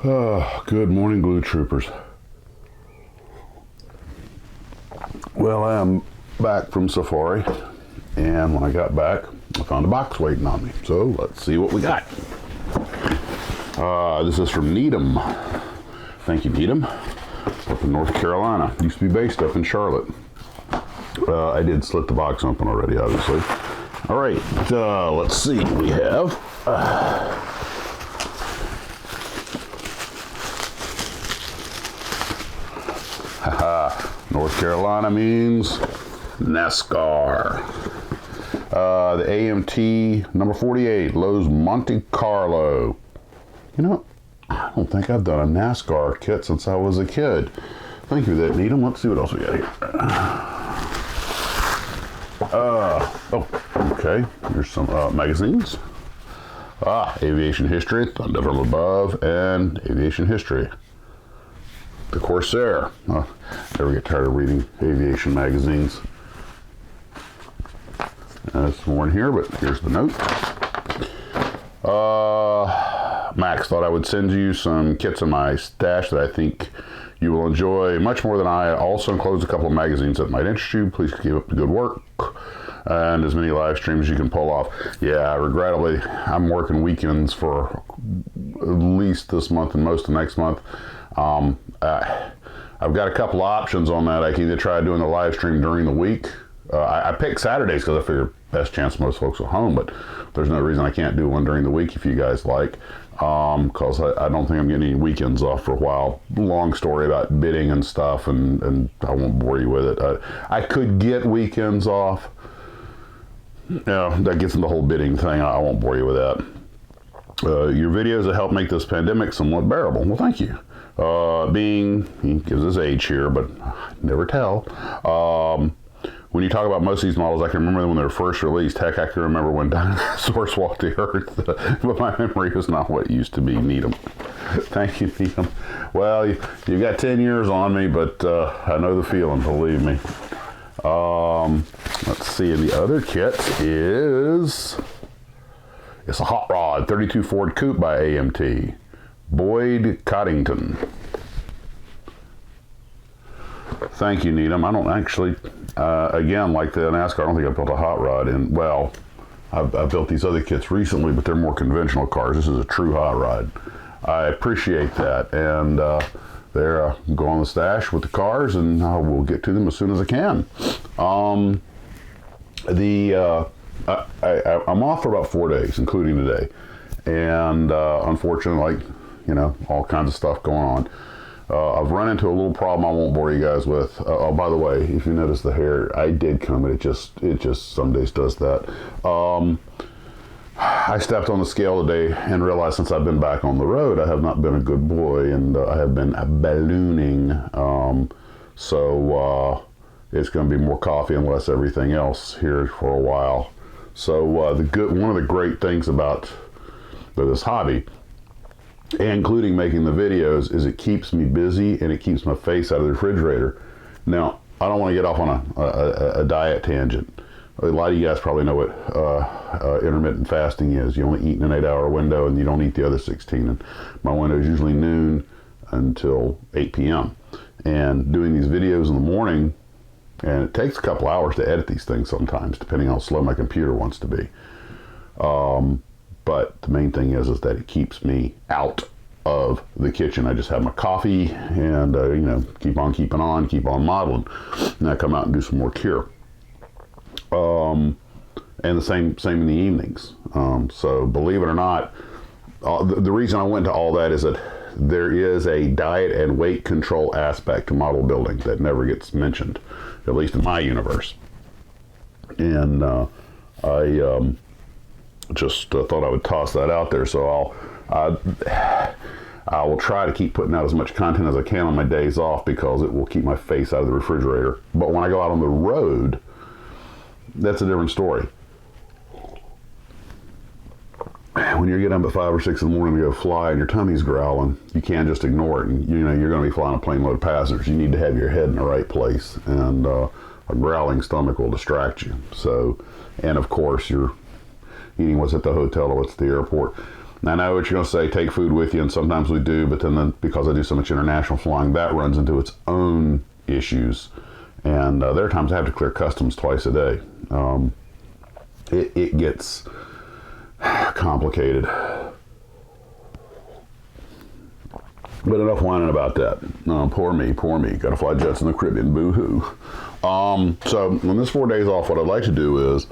Good morning, Glue Troopers. Well, I am back from safari, and when I got back, I found a box waiting on me. So let's see what we got. This is from Needham. Thank you, Needham. Up in North Carolina. Used to be based up in Charlotte. I did slit the box open already, obviously. All right, let's see what we have. North Carolina means NASCAR. The AMT number 48, Lowe's Monte Carlo. You know, I don't think I've done a NASCAR kit since I was a kid. Thank you for that, Needham. Let's see what else we got here. Okay. Here's some magazines. Aviation History, Thunder from Above, and Aviation History. The Corsair. Never get tired of reading aviation magazines. There's more in here, but here's the note. Max thought I would send you some kits in my stash that I think you will enjoy much more than I. Also enclosed a couple of magazines that might interest you. Please keep up the good work and as many live streams as you can pull off. Yeah, regrettably, I'm working weekends for at least this month and most of next month. I've got a couple options on that. I can either try doing the live stream during the week. I pick Saturdays because I figure best chance most folks are home, but there's no reason I can't do one during the week if you guys like, because I don't think I'm getting any weekends off for a while. Long story about bidding and stuff, and I won't bore you with it. I could get weekends off. Yeah, that gets into the whole bidding thing. I won't bore you with that. Your videos have helped make this pandemic somewhat bearable. Well, thank you. He gives his age here, but never tell. When you talk about most of these models, I can remember them when they were first released. Heck, I can remember when dinosaurs walked the earth, but my memory is not what it used to be. Needham. Thank you, Needham. Well, you've got 10 years on me, but I know the feeling, believe me. Let's see, and the other kit is... It's a Hot Rod 32 Ford Coupe by AMT. Boyd Coddington. Thank you, Needham. I don't actually, again, like the NASCAR, I don't think I've built a hot rod in, well, I've built these other kits recently, but they're more conventional cars. This is a true hot rod. I appreciate that, and they're going on the stash with the cars, and we'll get to them as soon as I can. I'm off for about 4 days, including today, and unfortunately, like, you know, all kinds of stuff going on. I've run into a little problem I won't bore you guys with. Oh, by the way, if you notice the hair, I did comb it. It just some days does that. I stepped on the scale today and realized since I've been back on the road, I have not been a good boy, and I have been ballooning. So it's going to be more coffee and less everything else here for a while. So one of the great things about this hobby, including making the videos, is it keeps me busy and it keeps my face out of the refrigerator. Now, I don't want to get off on a diet tangent. A lot of you guys probably know what intermittent fasting is. You only eat in an 8-hour window and you don't eat the other 16. And my window is usually noon until 8 p.m. And doing these videos in the morning, and it takes a couple hours to edit these things sometimes, depending on how slow my computer wants to be. But the main thing is that it keeps me out of the kitchen. I just have my coffee and, you know, keep on keeping on, keep on modeling. And I come out and do some more cure. And the same in the evenings. So believe it or not, the reason I went to all that is that there is a diet and weight control aspect to model building that never gets mentioned, at least in my universe. And I just thought I would toss that out there. So I will try to keep putting out as much content as I can on my days off, because it will keep my face out of the refrigerator. But when I go out on the road, that's a different story. When you're getting up at 5 or 6 in the morning to go fly and your tummy's growling, you can't just ignore it. And you know you're going to be flying a plane load of passengers. You need to have your head in the right place, and a growling stomach will distract you. So, and of course, you're eating what's at the hotel or what's at the airport. I know what you're going to say, take food with you, and sometimes we do, but then because I do so much international flying, that runs into its own issues. And there are times I have to clear customs twice a day. It gets complicated. But enough whining about that. Poor me. Got to fly jets in the Caribbean, boo-hoo. So on this 4 days off, what I'd like to do is,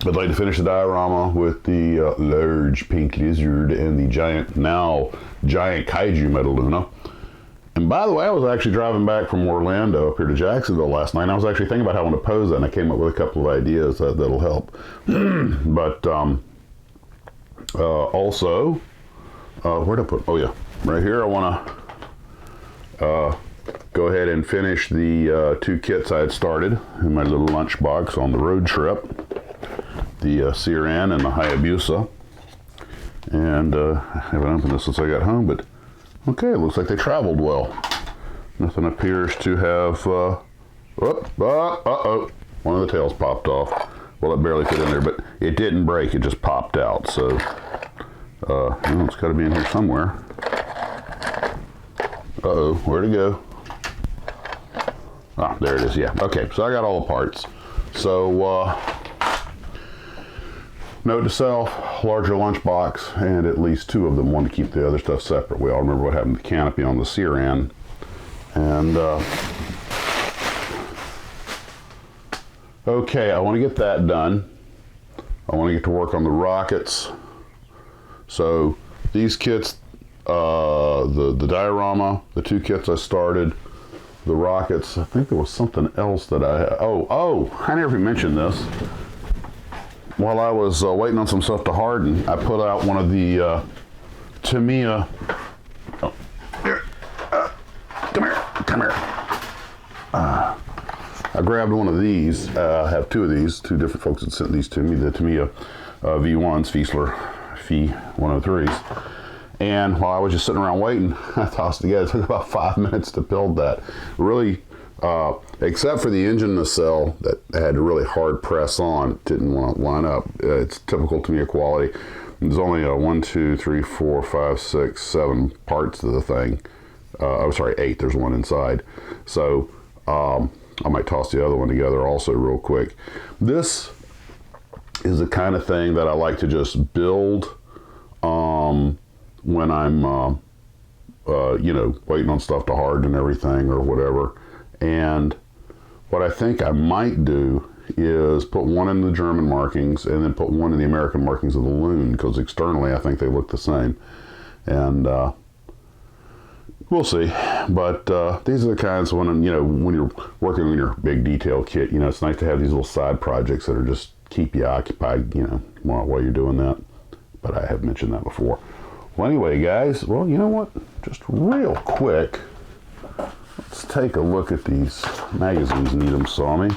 I'd like to finish the diorama with the large pink lizard and the giant kaiju Metaluna. And by the way, I was actually driving back from Orlando up here to Jacksonville last night, and I was actually thinking about how I want to pose that, and I came up with a couple of ideas that'll help. But also, where'd I put, oh yeah, right here, I want to go ahead and finish the 2 kits I had started in my little lunchbox on the road trip. The Siran and the Hayabusa. And I haven't opened this since I got home, but okay, it looks like they traveled well. Nothing appears to have, uh-oh, one of the tails popped off. Well, it barely fit in there, but it didn't break, it just popped out. So, it's got to be in here somewhere. Uh-oh, where'd it go? Ah, there it is, yeah. Okay, so I got all the parts. So, note to self, larger lunchbox, and at least 2 of them, one to keep the other stuff separate. We all remember what happened to the canopy on the Siran. And, okay, I want to get that done. I want to get to work on the rockets. So, these kits, the diorama, the 2 kits I started, the rockets, I think there was something else that I never mentioned this. While I was waiting on some stuff to harden, I put out one of the Tamiya. Oh, here. Come here. I grabbed one of these. I have 2 of these. 2 different folks had sent these to me. The Tamiya V1s, Fiesler Phi 103s. And while I was just sitting around waiting, I tossed it together. It took about 5 minutes to build that. Really. Except for the engine nacelle that I had to really hard press on, it didn't want to line up. It's typical Tamiya quality. There's only 1, 2, 3, 4, 5, 6, 7 parts to the thing. Oh, sorry, 8. There's one inside. So I might toss the other one together also real quick. This is the kind of thing that I like to just build when I'm, waiting on stuff to harden and everything or whatever. And what I think I might do is put one in the German markings and then put one in the American markings of the Loon, because externally I think they look the same. And we'll see. But these are the kinds when you're working on your big detail kit, it's nice to have these little side projects that are just keep you occupied, while you're doing that. But I have mentioned that before. Well, anyway, guys, well, you know what? Just real quick. Let's take a look at these magazines Needham saw me.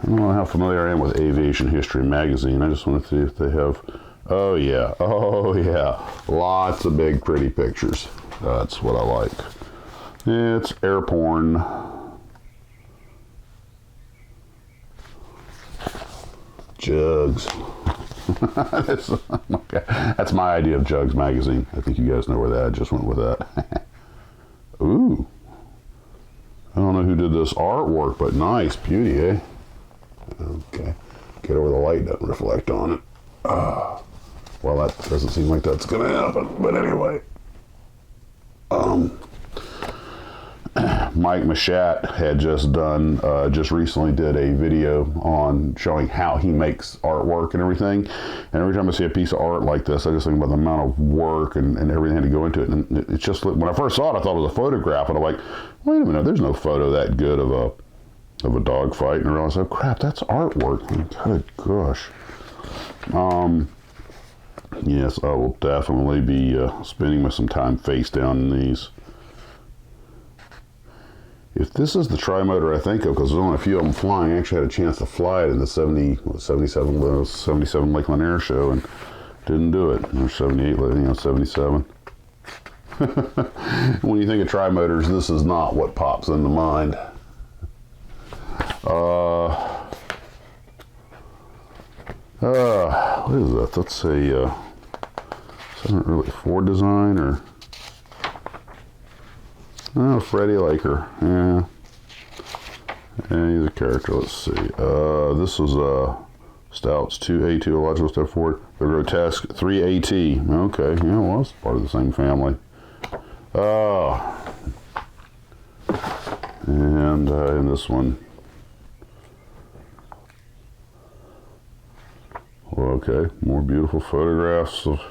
I don't know how familiar I am with Aviation History magazine. I just want to see if they have, oh yeah, lots of big pretty pictures. That's what I like. It's airborne. Jugs. That's my idea of Jugs magazine. I think you guys know where that, I just went with that. Ooh. I don't know who did this artwork, but nice, beauty, eh? Okay, get over the light doesn't reflect on it. Well, that doesn't seem like that's gonna happen, but anyway. Mike Mashat had just recently did a video on showing how he makes artwork and everything. And every time I see a piece of art like this, I just think about the amount of work and everything to go into it. And it's just, when I first saw it, I thought it was a photograph, and I'm like, wait a minute, there's no photo that good of a dog fight. And I realized, oh crap, that's artwork. Good gosh. Yes, I will definitely be spending some time face down in these. If this is the tri-motor I think of, because there's only a few of them flying, I actually had a chance to fly it in the 77 Lakeland Air Show and didn't do it. Or 78, 77. When you think of tri-motors, this is not what pops into mind. What is that? Let's say Not really Ford design or... Oh, Freddie Laker. Yeah. And he's a character. Let's see. This was Stouts 2A2 Illogical Step Forward. The Grotesque 3AT. Okay, yeah, well, it's part of the same family. And in this one. Well, okay, more beautiful photographs of...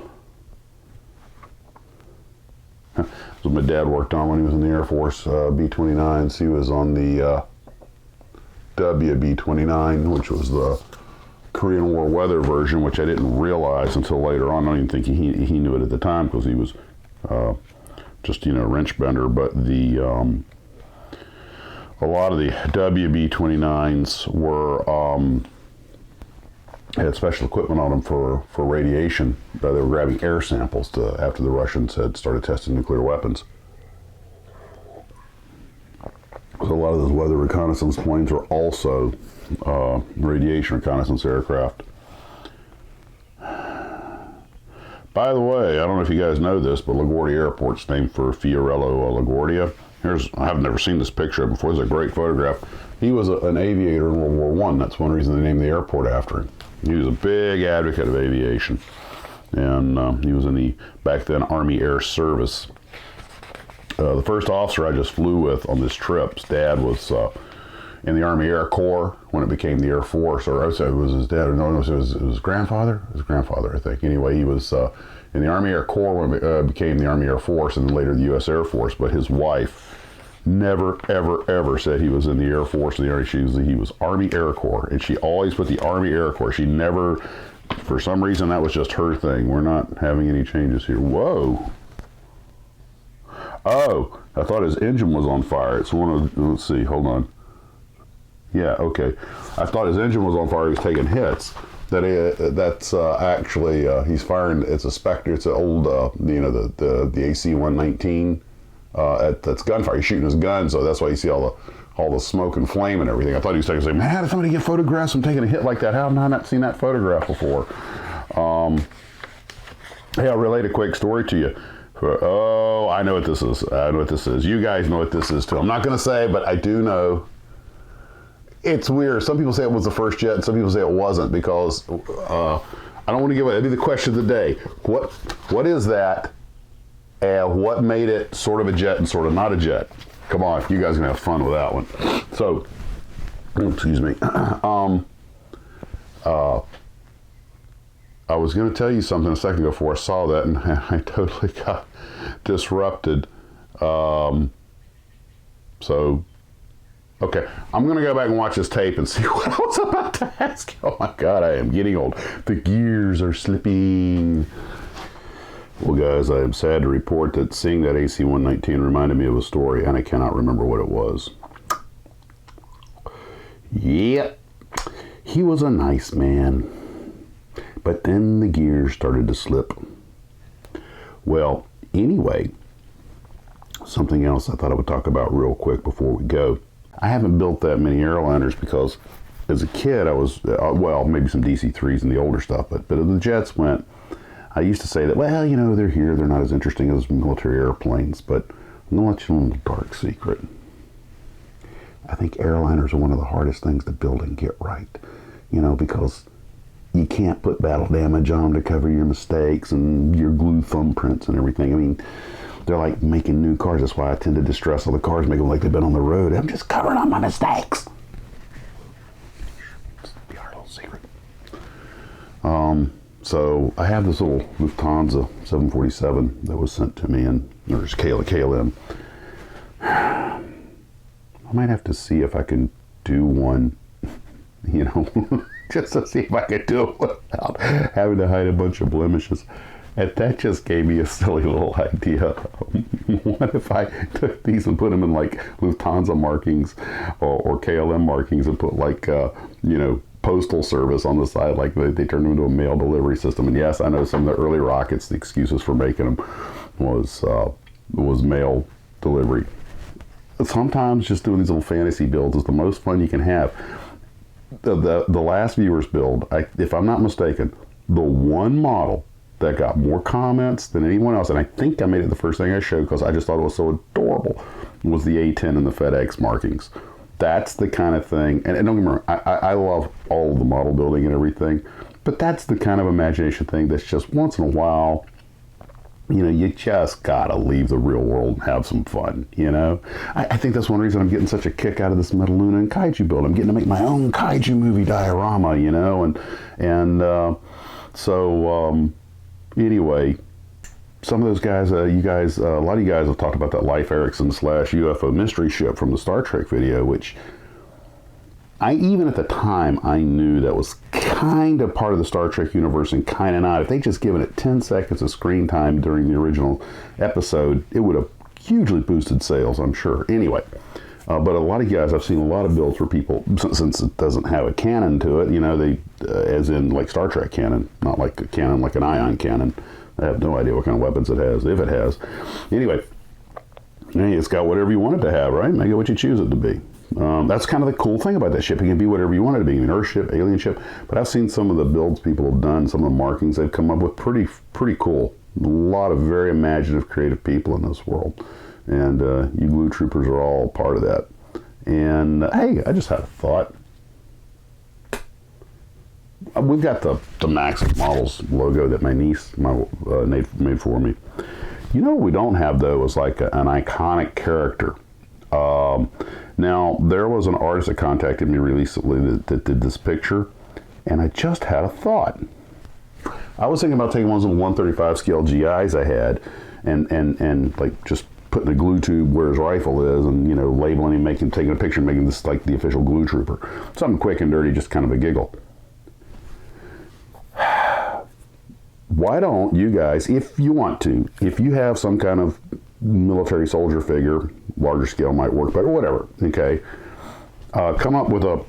That's what my dad worked on when he was in the Air Force, B-29s. He was on the WB-29, which was the Korean War weather version, which I didn't realize until later on. I don't even think he knew it at the time because he was just, you know, wrench bender. But the a lot of the WB-29s were had special equipment on them for radiation. They were grabbing air samples after the Russians had started testing nuclear weapons. So a lot of those weather reconnaissance planes were also radiation reconnaissance aircraft. By the way, I don't know if you guys know this, but LaGuardia Airport's named for Fiorello LaGuardia. I've never seen this picture before. It's a great photograph. He was an aviator in World War I. That's one reason they named the airport after him. He was a big advocate of aviation. And he was in the, back then, Army Air Service. The first officer I just flew with on this trip, his dad was in the Army Air Corps when it became the Air Force, or I said it was his dad, or no, it was his grandfather? His grandfather, I think. Anyway, he was in the Army Air Corps when it became the Army Air Force, and then later the U.S. Air Force, but his wife never, ever, ever said he was in the Air Force. He was Army Air Corps, and she always put the Army Air Corps. She never, for some reason, that was just her thing. We're not having any changes here. Whoa. Oh, I thought his engine was on fire. It's one of, let's see, hold on. Yeah, okay. I thought his engine was on fire. He was taking hits. That's actually, he's firing, it's a Spectre. It's an old, you know, the AC-119. That's gunfire. He's shooting his gun, so that's why you see all the smoke and flame and everything. I thought he was taking, like, man, how did somebody get photographs from taking a hit like that? How have I not seen that photograph before? Hey, I'll relate a quick story to you. Oh, I know what this is. I know what this is. You guys know what this is too. I'm not going to say, but I do know. It's weird. Some people say it was the first jet, and some people say it wasn't, because I don't want to give it. It'd be the question of the day. What is that? And what made it sort of a jet and sort of not a jet? Come on, you guys are gonna have fun with that one. So, excuse me. I was going to tell you something a second ago before I saw that, and I totally got disrupted. So, okay, I'm going to go back and watch this tape and see what I was about to ask. Oh my God, I am getting old. The gears are slipping. Well, guys, I am sad to report that seeing that AC-119 reminded me of a story, and I cannot remember what it was. Yep, he was a nice man. But then the gears started to slip. Well, anyway, something else I thought I would talk about real quick before we go. I haven't built that many airliners because as a kid I was, well, maybe some DC-3s and the older stuff, but as the jets went, I used to say that, well, you know, they're here, they're not as interesting as military airplanes, but I'm going to let you know a little dark secret. I think airliners are one of the hardest things to build and get right, you know, because you can't put battle damage on them to cover your mistakes and your glue thumbprints and everything. I mean, they're like making new cars. That's why I tend to distress all the cars, make them like they've been on the road. I'm just covering up my mistakes. It's our little secret. So I have this little Lufthansa 747 that was sent to me, and there's KLM. I might have to see if I can do one, you know, just to see if I could do it without having to hide a bunch of blemishes. And that just gave me a silly little idea. What if I took these and put them in like Lufthansa markings or KLM markings and put like, you know, postal service on the side, like they turned them into a mail delivery system. And yes, I know some of the early rockets, the excuses for making them was mail delivery. But sometimes just doing these little fantasy builds is the most fun you can have. The last viewer's build, if I'm not mistaken, the one model that got more comments than anyone else, and I think I made it the first thing I showed because I just thought it was so adorable, was the A10 and the FedEx markings. That's the kind of thing, and don't get me wrong, I love all of the model building and everything, but that's the kind of imagination thing that's just once in a while, you know, you just gotta leave the real world and have some fun, you know? I think that's one reason I'm getting such a kick out of this Metaluna and Kaiju build. I'm getting to make my own Kaiju movie diorama, you know? Anyway, some of those guys, a lot of you guys have talked about that Leif Erikson / UFO mystery ship from the Star Trek video, which even at the time, I knew that was kind of part of the Star Trek universe and kind of not. If they just given it 10 seconds of screen time during the original episode, it would have hugely boosted sales, I'm sure. Anyway, but a lot of guys, I've seen a lot of builds for people, since it doesn't have a cannon to it, you know, they, as in like Star Trek cannon, not like a cannon, like an ion cannon. I have no idea what kind of weapons it has, if it has. Anyway, hey, it's got whatever you want it to have, right? Make it what you choose it to be. That's kind of the cool thing about that ship. It can be whatever you want it to be, an Earth ship, alien ship. But I've seen some of the builds people have done, some of the markings they've come up with, pretty cool. A lot of very imaginative, creative people in this world. And you Glue Troopers are all part of that. And hey, I just had a thought. We've got the Maxxis Models logo that my niece made for me. You know what we don't have, though, is like an iconic character. Now, there was an artist that contacted me recently that did this picture, and I just had a thought. I was thinking about taking one of the 135 scale GIs I had and like just putting a glue tube where his rifle is and, you know, labeling him, taking a picture and making this like the official Glue Trooper. Something quick and dirty, just kind of a giggle. Why don't you guys, if you want to, if you have some kind of military soldier figure, larger scale might work, but whatever, okay, come up with a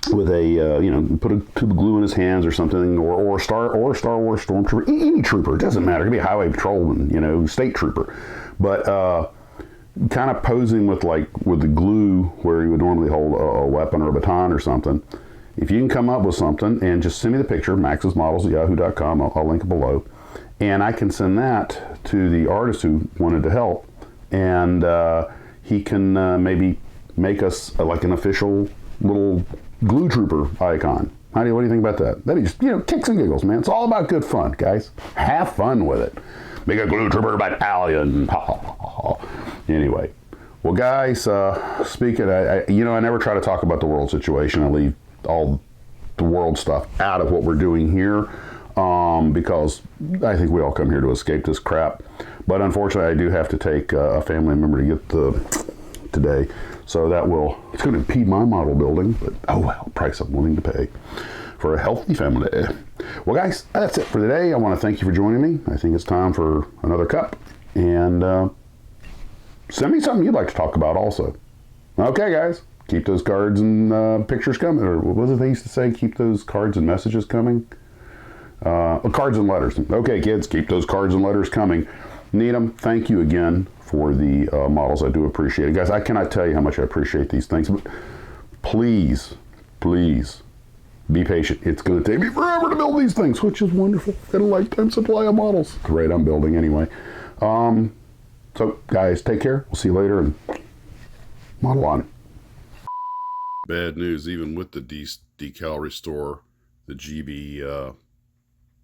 you know, put a tube of glue in his hands or something, or a Star Wars stormtrooper, any trooper, it doesn't matter. It could be a highway patrolman, you know, state trooper, but kind of posing with the glue where he would normally hold a weapon or a baton or something. If you can come up with something and just send me the picture, maxxismodels@yahoo.com, I'll link it below, and I can send that to the artist who wanted to help, and he can maybe make us like an official little Glue Trooper icon. What do you think about that? That'd be just, you know, kicks and giggles, man. It's all about good fun, guys. Have fun with it. Make a Glue Trooper battalion. Anyway, well, guys, speaking, I never try to talk about the world situation. I leave all the world stuff out of what we're doing here because I think we all come here to escape this crap. But unfortunately, I do have to take a family member to get today. So it's going to impede my model building, but oh well, price I'm willing to pay for a healthy family. Well, guys, that's it for today. I want to thank you for joining me. I think it's time for another cup. And send me something you'd like to talk about also. Okay, guys, keep those cards and pictures coming. Or what was it they used to say? Keep those cards and messages coming? Cards and letters. Okay, kids, keep those cards and letters coming. Needham, thank you again for the models. I do appreciate it. Guys, I cannot tell you how much I appreciate these things. But please, please be patient. It's going to take me forever to build these things, which is wonderful. Got a lifetime supply of models. Great, I'm building anyway. So, guys, take care. We'll see you later and model on. Bad news, even with the decal restore, the GB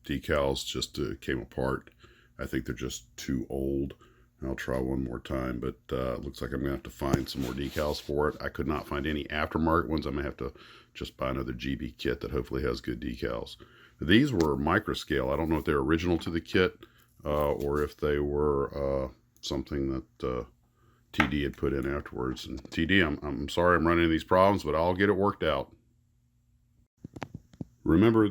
decals just came apart. I think they're just too old. I'll try one more time, but it looks like I'm going to have to find some more decals for it. I could not find any aftermarket ones. I'm going to have to just buy another GB kit that hopefully has good decals. These were micro scale. I don't know if they're original to the kit or if they were something that TD had put in afterwards. And TD, I'm sorry I'm running into these problems, but I'll get it worked out. Remember,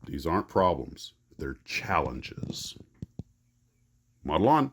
these aren't problems. They're challenges. Model on.